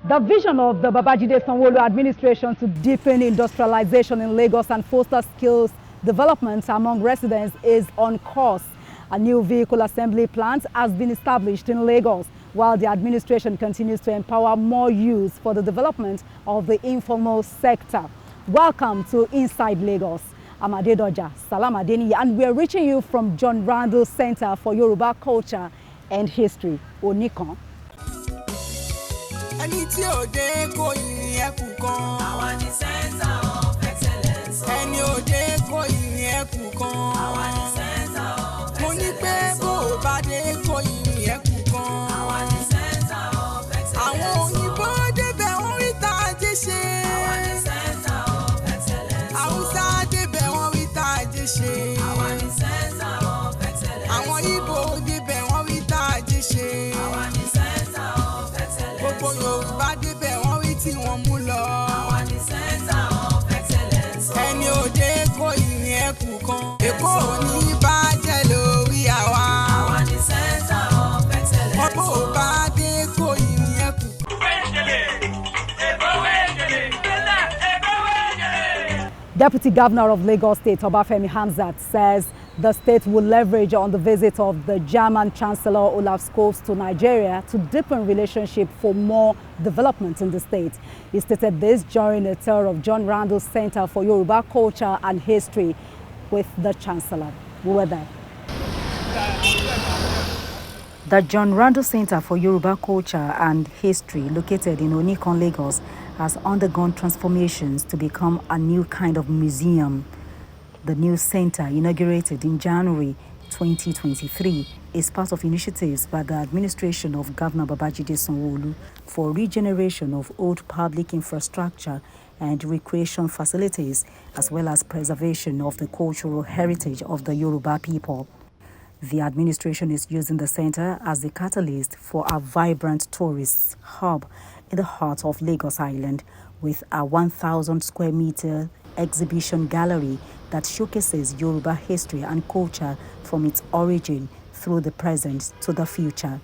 The vision of the Babajide Sanwo-Olu administration to deepen industrialization in Lagos and foster skills development among residents is on course. A new vehicle assembly plant has been established in Lagos, while the administration continues to empower more youth for the development of the informal sector. Welcome to Inside Lagos. I'm Adedoja Salam Adeni, and we're reaching you from John Randle Center for Yoruba Culture and History, Onikan. Ẹni tí ò dé kò yìn ẹkù kan. Àwa ni Center of Excellence. Ẹni ò dé kò yìn ẹkù kan. Àwa ni Center of Excellence. Mo ní pé bó o bá dé kò yìn ẹkù kan. Àwa ni Center of Excellence. Àwọn òyìnbó débẹ̀ wọ́n rí tá a jẹ́ ṣe. Àwa ni Center of Excellence. Haúsá débẹ̀ wọ́n rí tá a jẹ́ ṣe. Àwa ni Center of Excellence. Àwọn Ìgbò débẹ̀ wọ́n rí tá a jẹ́ ṣe. Àwa ni Center of Excellence. Gbogbo Yorùbá débẹ̀ wọ́n rí tí wọ́n mú lọ. Àwa ni Center of Excellence. Ẹni òde kò yìn ẹkù kan. Èkó ò ní bàjẹ́ lórí àwa. Àwa ni Center of Excellence. Ọ̀pọ̀ ò bá dé kò yìn ẹkù. Deputy Governor of Lagos State, Obafemi Hamzat, says the state will leverage on the visit of the German Chancellor Olaf Scholz to Nigeria to deepen relationship for more development in the state. He stated this during a tour of John Randle Center for Yoruba Culture and History with the Chancellor. We were there. The John Randle Center for Yoruba Culture and History, located in Onikan, Lagos, has undergone transformations to become a new kind of museum. The new center, inaugurated in January 2023, is part of initiatives by the administration of Governor Babajide Sanwo-Olu for regeneration of old public infrastructure and recreation facilities, as well as preservation of the cultural heritage of the Yoruba people. The administration is using the center as the catalyst for a vibrant tourist hub in the heart of Lagos Island, with a 1,000 square meter exhibition gallery that showcases Yoruba history and culture from its origin through the present to the future.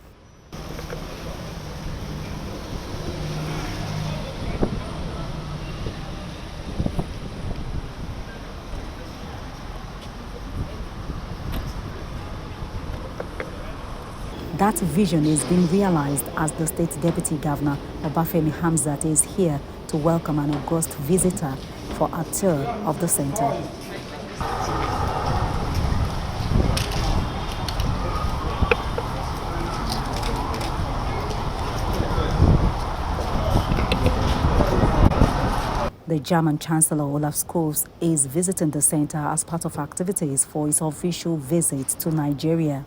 That vision is being realized as the State Deputy Governor, Obafemi Hamzat, is here to welcome an august visitor for a tour of the center. The German Chancellor Olaf Scholz is visiting the center as part of activities for his official visit to Nigeria.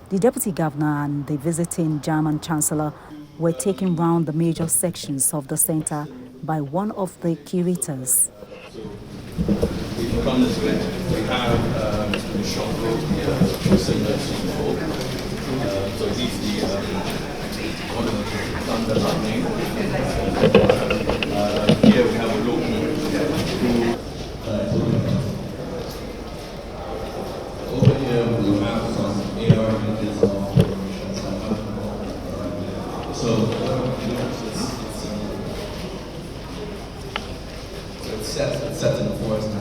The Deputy Governor and the visiting German Chancellor were taken round the major sections of the center by one of the curators. We've come this way. We have the shop road here, similar to before. So this is one of the thunder lightning. Here we have a look through. Over here we have some AR images of it's set in the forest now.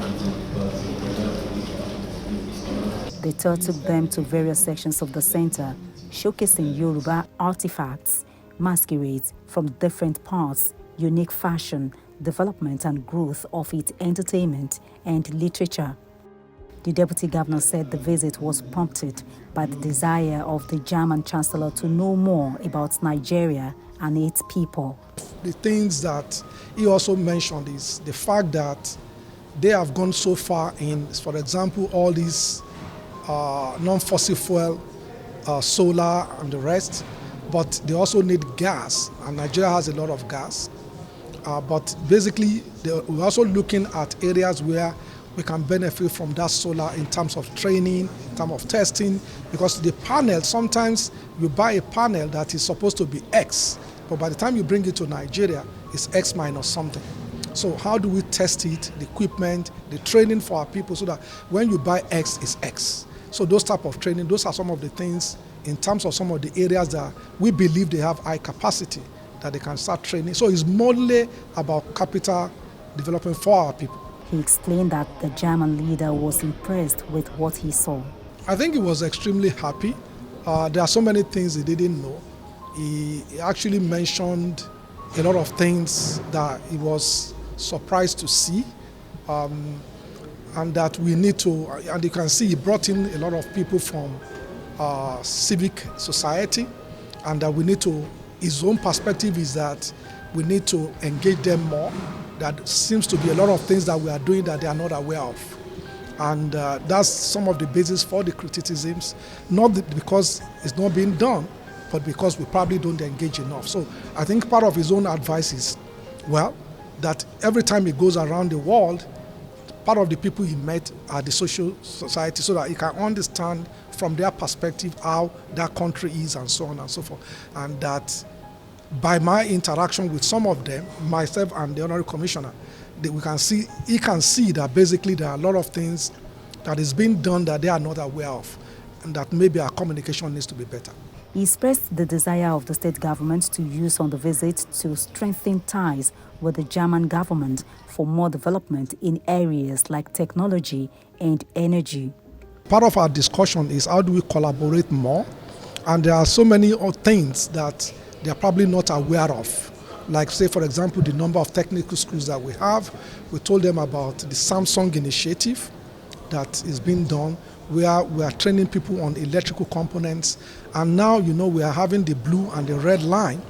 The tour took them to various sections of the center, showcasing Yoruba artifacts, masquerades from different parts, unique fashion, development and growth of its entertainment and literature. The Deputy Governor said the visit was prompted by the desire of the German Chancellor to know more about Nigeria and its people. The things that he also mentioned is the fact that they have gone so far in, for example, all these non-fossil fuel, solar and the rest, but they also need gas, and Nigeria has a lot of gas. But basically, we're also looking at areas where we can benefit from that solar in terms of training, in terms of testing, because the panel, sometimes you buy a panel that is supposed to be X, but by the time you bring it to Nigeria, it's X minus something. So how do we test it, the equipment, the training for our people, so that when you buy X, it's X. So those type of training, those are some of the things in terms of some of the areas that we believe they have high capacity that they can start training. So it's mostly about capital development for our people. He explained that the German leader was impressed with what he saw. I think he was extremely happy. There are so many things he didn't know. He actually mentioned a lot of things that he was surprised to see, and that we need to, and you can see he brought in a lot of people from civic society, and that we need to, his own perspective is that we need to engage them more. That seems to be a lot of things that we are doing that they are not aware of. And that's some of the basis for the criticisms, not because it's not being done, but because we probably don't engage enough. So I think part of his own advice is, well, that every time he goes around the world, part of the people he met are the social society, so that he can understand from their perspective how that country is and so on and so forth. And that by my interaction with some of them, myself and the honorary commissioner, we can see, he can see that basically there are a lot of things that is being done that they are not aware of, and that maybe our communication needs to be better. He expressed the desire of the state government to use on the visit to strengthen ties with the German government for more development in areas like technology and energy. Part of our discussion is how do we collaborate more, and there are so many things that they are probably not aware of. Like, say, for example, the number of technical schools that we have. We told them about the Samsung initiative that is being done, where we are training people on electrical components. And now, you know, we are having the blue and the red line.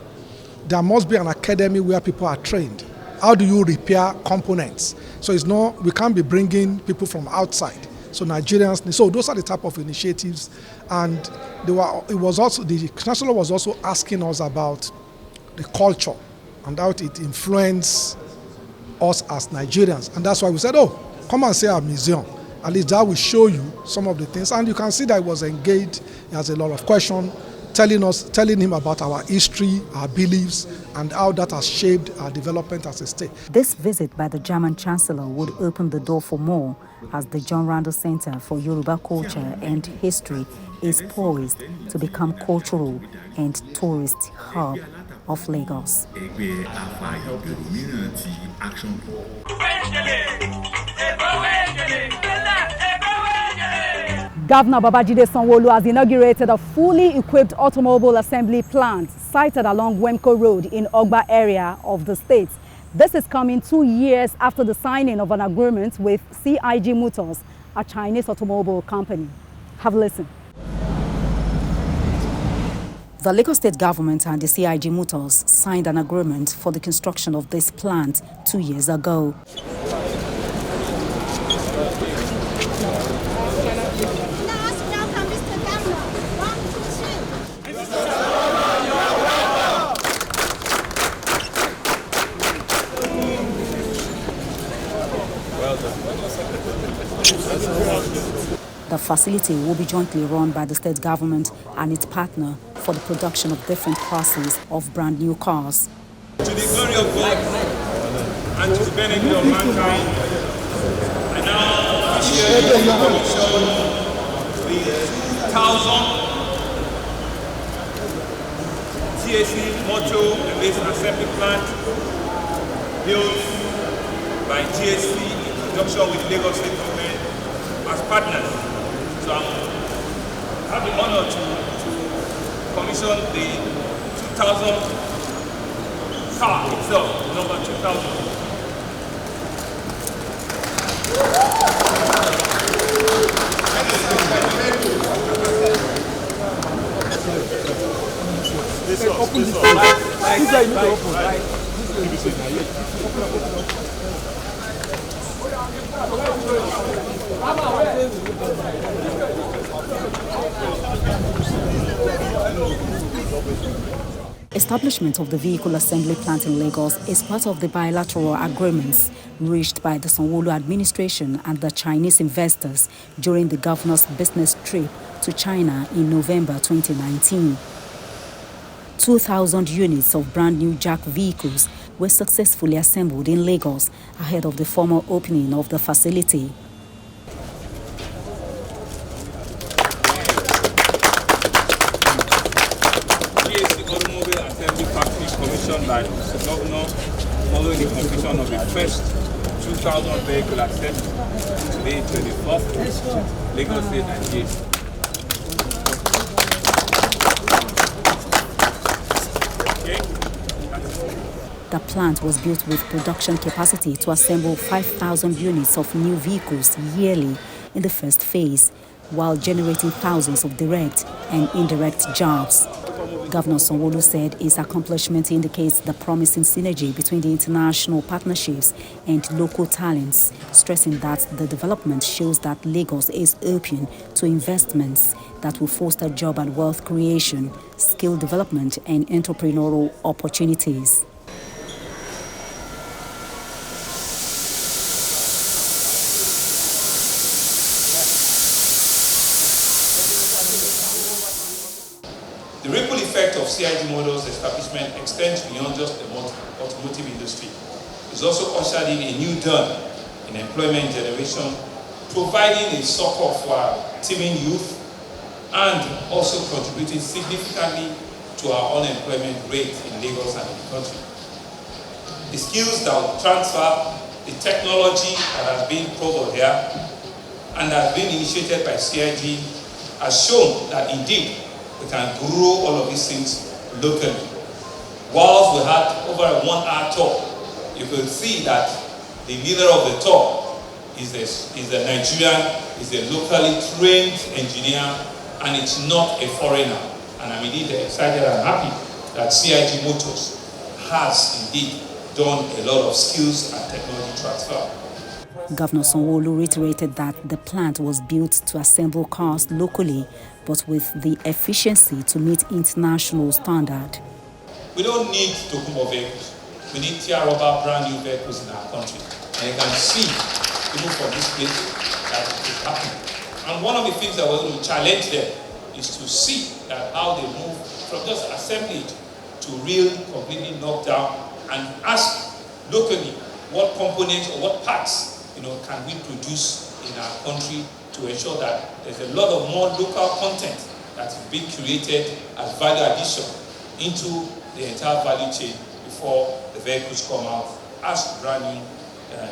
There must be an academy where people are trained. How do you repair components? So it's not, we can't be bringing people from outside. So Nigerians, so those are the type of initiatives. And the chancellor was also asking us about the culture and how it influences us as Nigerians. And that's why we said, oh, come and see our museum. At least that will show you some of the things. And you can see that he was engaged. He has a lot of questions, telling him about our history, our beliefs, and how that has shaped our development as a state. This visit by the German Chancellor would open the door for more, as the John Randle Center for Yoruba Culture and History is poised to become cultural and tourist hub of Lagos. Governor Babajide Sanwo-Olu has inaugurated a fully equipped automobile assembly plant sited along Wemco Road in Ogba area of the state. This is coming 2 years after the signing of an agreement with CIG Motors, a Chinese automobile company. Have a listen. The Lagos State government and the CIG Motors signed an agreement for the construction of this plant 2 years ago. The facility will be jointly run by the state government and its partner for the production of different classes of brand new cars. To the glory of God and to the benefit of mankind, I now officially commission the 2,000 TVC motor and base assembly plant built by GSC in conjunction with Lagos State government as partners. So I have the honor to commission the 2,000 car itself, number 2,000. Establishment of the vehicle assembly plant in Lagos is part of the bilateral agreements reached by the Sanwo-Olu administration and the Chinese investors during the governor's business trip to China in November 2019. 2,000 units of brand new jack vehicles were successfully assembled in Lagos ahead of the formal opening of the facility. Automobile Assembly Factory Commission by Mr. Governor following the completion of the first 2,000 vehicle assembly today, 24th, Lagos State, Nigeria. The plant was built with production capacity to assemble 5,000 units of new vehicles yearly in the first phase, while generating thousands of direct and indirect jobs. Governor Sanwo-Olu said his accomplishment indicates the promising synergy between the international partnerships and local talents, stressing that the development shows that Lagos is open to investments that will foster job and wealth creation, skill development, and entrepreneurial opportunities. The ripple effect of CIG Motors' establishment extends beyond just the automotive industry. It's also ushered in a new dawn in employment generation, providing a succor for our teeming youth and also contributing significantly to our unemployment rate in Lagos and in the country. The skills that will transfer, the technology that has been proven here and has been initiated by CIG has shown that indeed we can grow all of these things locally. Whilst we had over a 1-hour tour, you could see that the leader of the tour is a Nigerian, is a locally trained engineer, and it's not a foreigner. And I'm indeed excited and happy that CIG Motors has indeed done a lot of skills and technology transfer. Governor Sanwo-Olu reiterated that the plant was built to assemble cars locally, but with the efficiency to meet international standard. We don't need Tokumbo vehicles. We need tier rubber brand new vehicles in our country. And you can see, even from this place, that it is happening. And one of the things that we're going to challenge them is to see that how they move from just assemblage to real, completely knocked down, and ask locally what components or what parts can we produce in our country to ensure that there's a lot of more local content that is being created as value addition into the entire value chain before the vehicles come out as brand new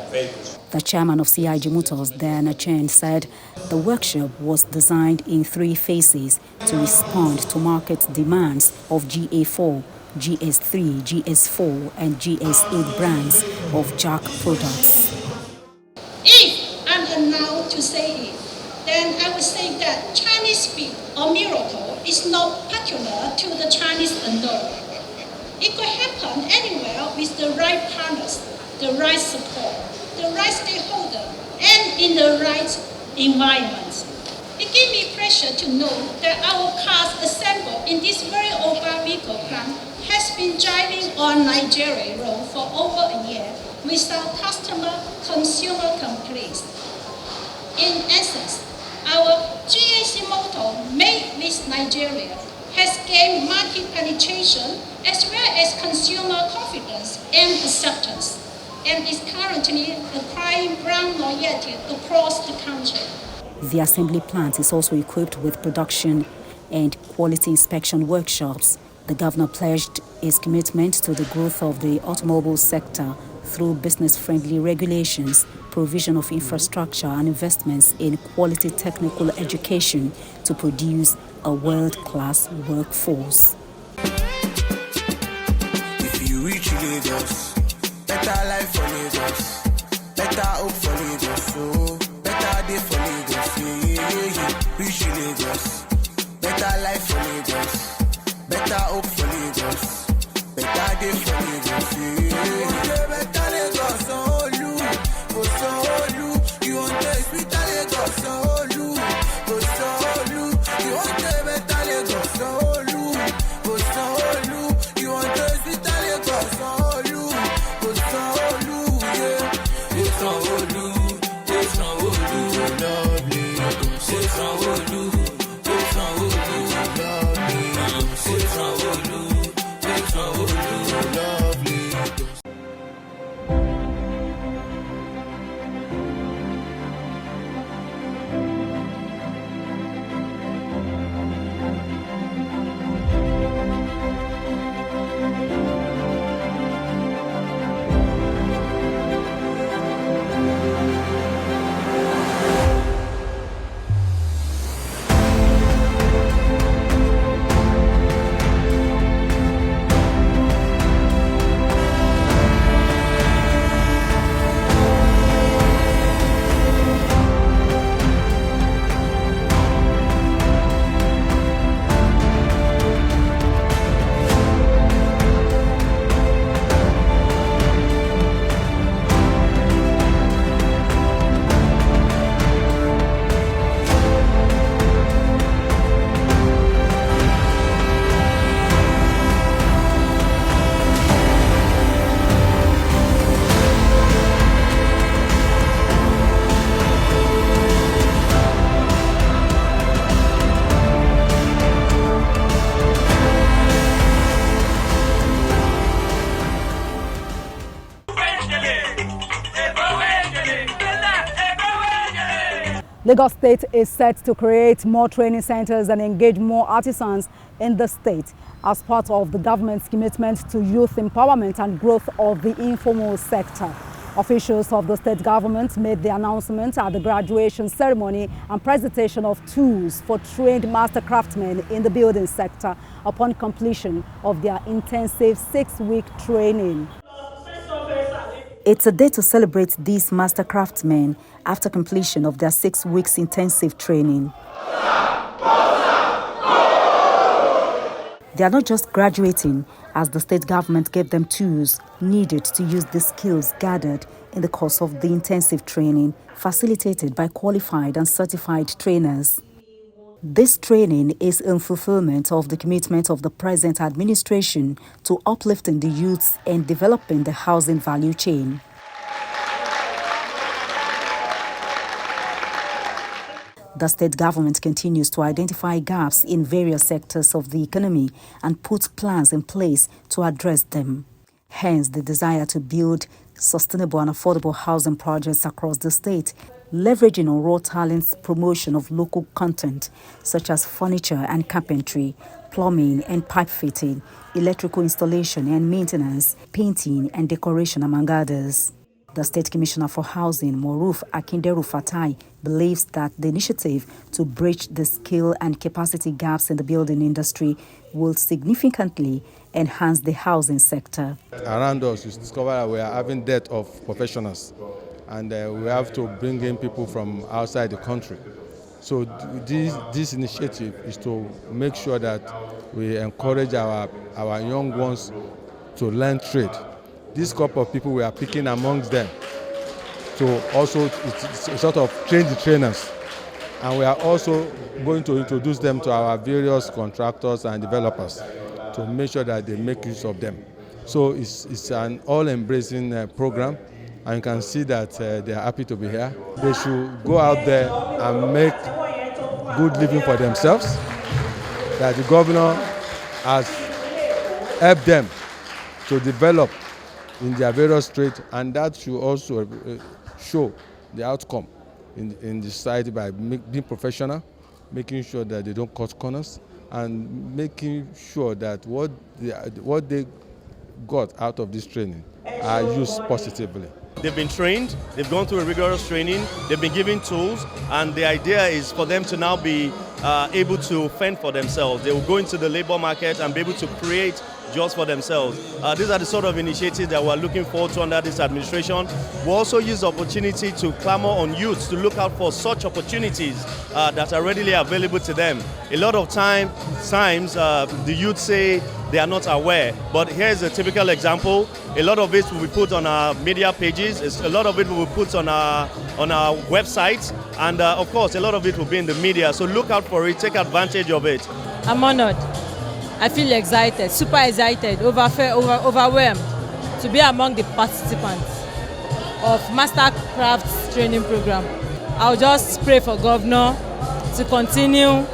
vehicles. The chairman of CIG Motors, Diana Chen, said the workshop was designed in 3 phases to respond to market demands of GA4, GS3, GS4 and GS8 brands of Jack products. If I'm allowed to say it, then I would say that Chinese speed or miracle is not peculiar to the Chinese alone. It could happen anywhere with the right partners, the right support, the right stakeholder, and in the right environment. It gives me pleasure to know that our cars assembled in this very urban vehicle plant has been driving on Nigeria road for over a year without consumer complaints. In essence, our GAC motto, Made with Nigeria, has gained market penetration as well as consumer confidence and acceptance, and is currently acquiring brand loyalty across the country. The assembly plant is also equipped with production and quality inspection workshops. The governor pledged his commitment to the growth of the automobile sector through business-friendly regulations, provision of infrastructure and investments in quality technical education to produce a world-class workforce. If you reach Lagos, better life for Lagos, better hope for Lagos, so better day for Lagos, yeah. Reach Lagos, better life for Lagos, better hope for Lagos, better day for Lagos, yeah. Better Lagos, Sanwo-Olu, oh Sanwo-Olu, you want to speak Lagos, Sanwo-Olu, oh Sanwo-Olu, you want to better Lagos, Sanwo-Olu, oh Sanwo-Olu, you want to speak Lagos, Sanwo-Olu, oh Sanwo-Olu, yeah. Oh Sanwo-Olu, oh Sanwo-Olu, lovely, oh Sanwo-Olu, oh Sanwo-Olu, lovely, oh Sanwo-Olu, oh Sanwo-Olu, lovely. Lagos State is set to create more training centers and engage more artisans in the state as part of the government's commitment to youth empowerment and growth of the informal sector. Officials of the state government made the announcement at the graduation ceremony and presentation of tools for trained master craftsmen in the building sector upon completion of their intensive 6-week training. It's a day to celebrate these master craftsmen after completion of their 6 weeks intensive training. They are not just graduating, as the state government gave them tools needed to use the skills gathered in the course of the intensive training, facilitated by qualified and certified trainers. This training is in fulfillment of the commitment of the present administration to uplifting the youths and developing the housing value chain. The state government continues to identify gaps in various sectors of the economy and put plans in place to address them. Hence, the desire to build sustainable and affordable housing projects across the state, leveraging on raw talents, promotion of local content such as furniture and carpentry, plumbing and pipe fitting, electrical installation and maintenance, painting and decoration, among others. The State Commissioner for Housing, Moruf Akinderu Fatai, believes that the initiative to bridge the skill and capacity gaps in the building industry will significantly enhance the housing sector. Around us, we discover that we are having dearth of professionals, and we have to bring in people from outside the country. So this initiative is to make sure that we encourage our young ones to learn trade. This group of people we are picking amongst them to also sort of train the trainers. And we are also going to introduce them to our various contractors and developers to make sure that they make use of them. So it's an all-embracing program, and you can see that they are happy to be here. They should go out there and make good living for themselves, that the governor has helped them to develop in their various trades, and that should also show the outcome in the society by being professional, making sure that they don't cut corners, and making sure that what they got out of this training are used positively. They've been trained, they've gone through a rigorous training, they've been given tools, and the idea is for them to now be able to fend for themselves. They will go into the labor market and be able to create jobs for themselves. These are the sort of initiatives that we're looking forward to under this administration. We also use the opportunity to clamor on youths to look out for such opportunities that are readily available to them. A lot of times the youth say they are not aware, but here's a typical example. A lot of it will be put on our media pages, a lot of it will be put on our websites, and of course a lot of it will be in the media. So look out for it, take advantage of it. I'm honored. I feel excited, super excited, overwhelmed to be among the participants of Mastercraft training program. I'll just pray for Governor to continue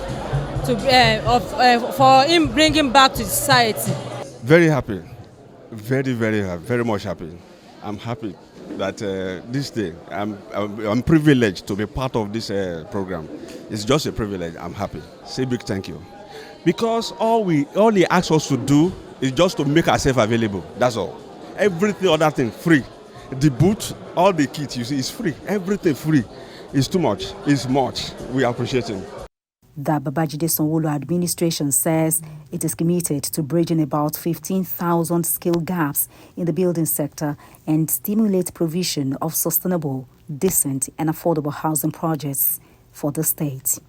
for him bringing back to society. Very happy, very happy, very much happy. I'm happy that this day I'm privileged to be part of this program. It's just a privilege. I'm happy. Say big thank you. Because all he asks us to do is just to make ourselves available. That's all. Everything other thing free. The boot, all the kit you see is free. Everything free. It's too much. It's much. We appreciate him. The Babajide Sanwo-Olu administration says it is committed to bridging about 15,000 skill gaps in the building sector and stimulate provision of sustainable, decent and affordable housing projects for the state.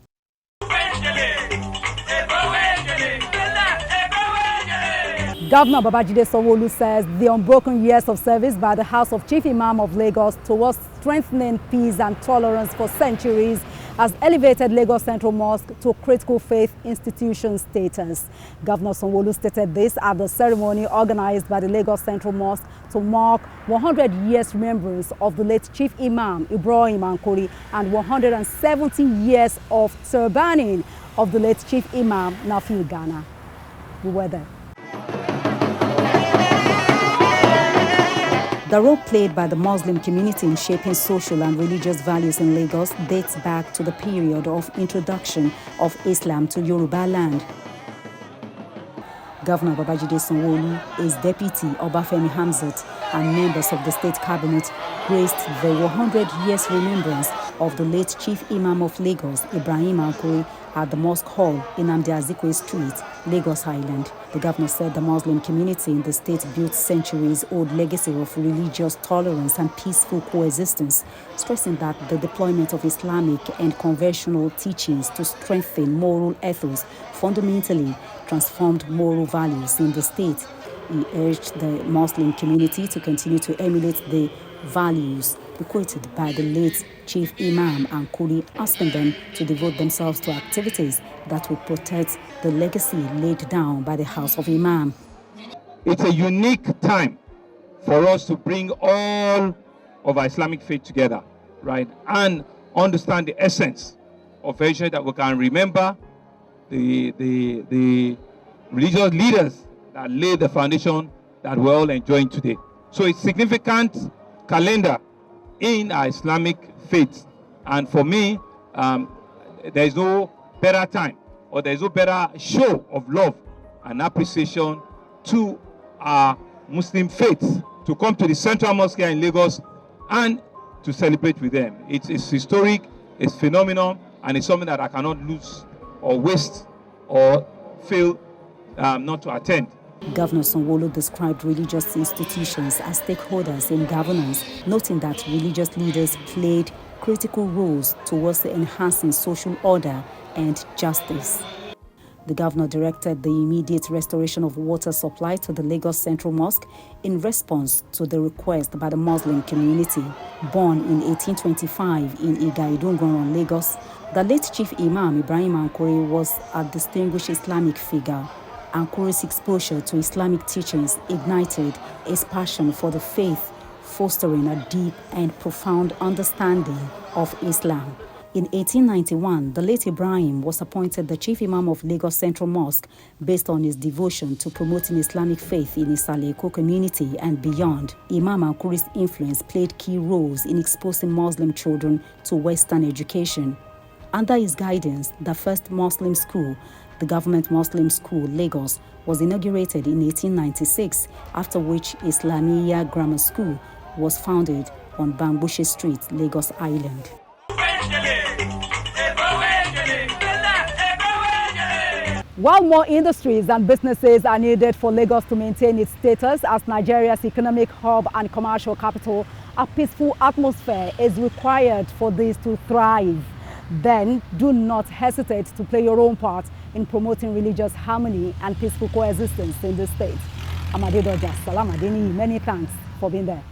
Governor Babajide Sanwo-Olu says the unbroken years of service by the House of Chief Imam of Lagos towards strengthening peace and tolerance for centuries has elevated Lagos Central Mosque to critical faith institution status. Governor Sanwo-Olu stated this at the ceremony organized by the Lagos Central Mosque to mark 100 years remembrance of the late Chief Imam Ibrahim Ankori and 170 years of turbaning of the late Chief Imam Nafi Ghana. We were there. The role played by the Muslim community in shaping social and religious values in Lagos dates back to the period of introduction of Islam to Yoruba land. Governor Babajide Sanwo-Olu, his deputy Obafemi Hamzat, and members of the state cabinet graced the 100 years remembrance of the late Chief Imam of Lagos, Ibrahim Ankuri, at the Mosque Hall in Nnamdi Azikiwe Street, Lagos Island. The governor said the Muslim community in the state built centuries-old legacy of religious tolerance and peaceful coexistence, stressing that the deployment of Islamic and conventional teachings to strengthen moral ethos fundamentally transformed moral values in the state. He urged the Muslim community to continue to emulate the values bequeathed by the late Chief Imam Ankuri, asking them to devote themselves to activities that will protect the legacy laid down by the House of Imam. It's a unique time for us to bring all of our Islamic faith together, right? And understand the essence of ensuring that we can remember the religious leaders that laid the foundation that we're all enjoying today. So it's significant calendar in our Islamic faith. And for me, there is no better time or there is no better show of love and appreciation to our Muslim faith to come to the Central Mosque here in Lagos and to celebrate with them. It's historic, it's phenomenal, and it's something that I cannot lose or waste or fail not to attend. Governor Sanwo-Olu described religious institutions as stakeholders in governance, noting that religious leaders played critical roles towards enhancing social order and justice. The governor directed the immediate restoration of water supply to the Lagos Central Mosque in response to the request by the Muslim community. Born in 1825 in Iga-Idungoron, Lagos, the late Chief Imam Ibrahim Ankuri was a distinguished Islamic figure. Ankuri's exposure to Islamic teachings ignited his passion for the faith, fostering a deep and profound understanding of Islam. In 1891, the late Ibrahim was appointed the Chief Imam of Lagos Central Mosque based on his devotion to promoting Islamic faith in Isale-Eko community and beyond. Imam Ankuri's influence played key roles in exposing Muslim children to Western education. Under his guidance, the first Muslim school, the Government Muslim School, Lagos, was inaugurated in 1896, after which Islamiyya Grammar School was founded on Bambushi Street, Lagos Island. While more industries and businesses are needed for Lagos to maintain its status as Nigeria's economic hub and commercial capital, a peaceful atmosphere is required for this to thrive. Then do not hesitate to play your own part in promoting religious harmony and peaceful coexistence in the state. I'm Adedoja Salamadini. Many thanks for being there.